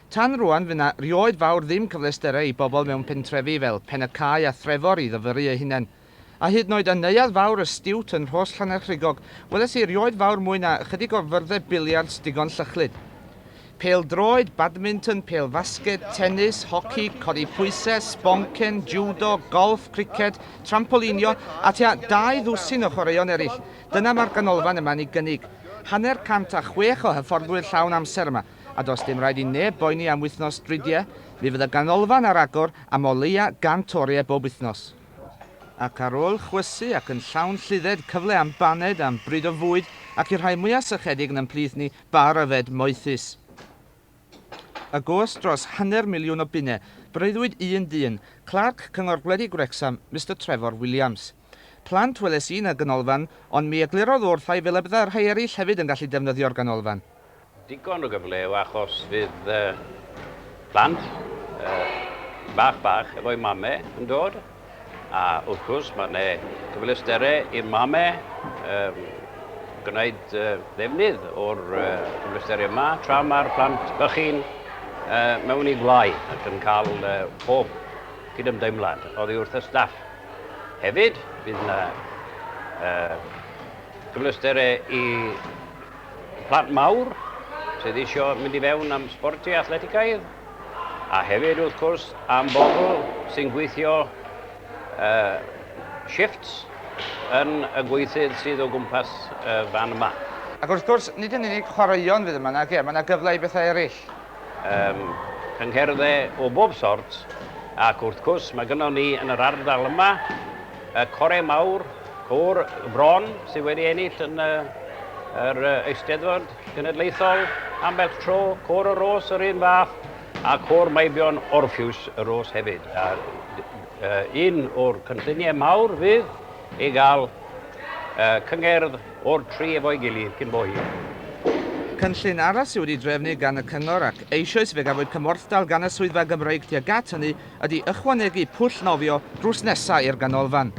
Tan rwan fydd yna rioed fawr ddim cyfleusterau i bobl mewn pentrefi fel Penacau a Threfor i ddyfyru eu hunain. A hyd yn oed y neuadd fawr y stiwt yn Rhos Llanerchrugog, weles i rioed fawr mwy na ychydig o fyrddau biliards digon llychlyd. Pêl droed, badminton, pêl fasged, tennis, hoci, codi pwysau, sponcen, judo, golf, criced, trampolinio a tua 2 ddwsin o chwaraeon eraill. Dyna mae'r ganolfan yma'n ei gynnig. 106 o hyfforddwyr llawn amser yma, a dos dim rhaid i neb boeni am wythnos dridiau, mi fydd y ganolfan ar agor am o leia 100 oriau bob wythnos. Ac ar ôl chwysu ac yn llawn llydded cyfle am baned am bryd o fwyd ac i'r rhai mwyaf sychedig yn ymplith ni bar yfed moethus. Y gos dros 500,000 o bunnau, breuddwyd un dyn, Clerc Cyngor Bwrdeistref Wrecsam, Mr Trevor Williams. Plant weles i yn y ganolfan, ond mi eglurodd wrthai fel y byddai'r rhai eraill hefyd yn gallu defnyddio'r ganolfan. Digon o gyfle achos fydd plant bach efo'i mamau yn dod. A wrth gwrs mae yna cyfleusterau i'r mamau gwneud defnydd o'r cyfleusterau yma tra mae'r plant bychin mewn i gwlau ac yn cael pob cydymdeimlad oddi wrth y staff. Hefyd, bydd yna cyfleusterau i plant mawr sydd eisiau mynd i fewn am sportiau athleticaidd. A hefyd, wrth gwrs, am bobl sy'n gweithio shifts yn y gweithydd sydd o gwmpas fan yma. Ac wrth gwrs, nid yn unig chwaraeon fydd yma, nag e, mae yna gyfle i bethau eraill. Cyngherddau o bob sort, ac wrth gwrs mae gynnon ni yn yr ardal yma y corau mawr, côr bron sydd wedi ennill yn yr Eisteddfod Genedlaethol ambell tro, côr o Ros yr un fath, a côr Meibion Orffws y Ros hefyd. Un o'r cynlluniau mawr fydd i gael cyngerdd o'r tri efo'i gilydd cyn bo hir. Cynllun arall sydd wedi drefnu gan y cyngor ac eisoes fe gafwyd cymorthdal gan y swyddfa Gymreig tuag at hynny ydy ychwanegu pwll nofio drws nesaf i'r ganolfan.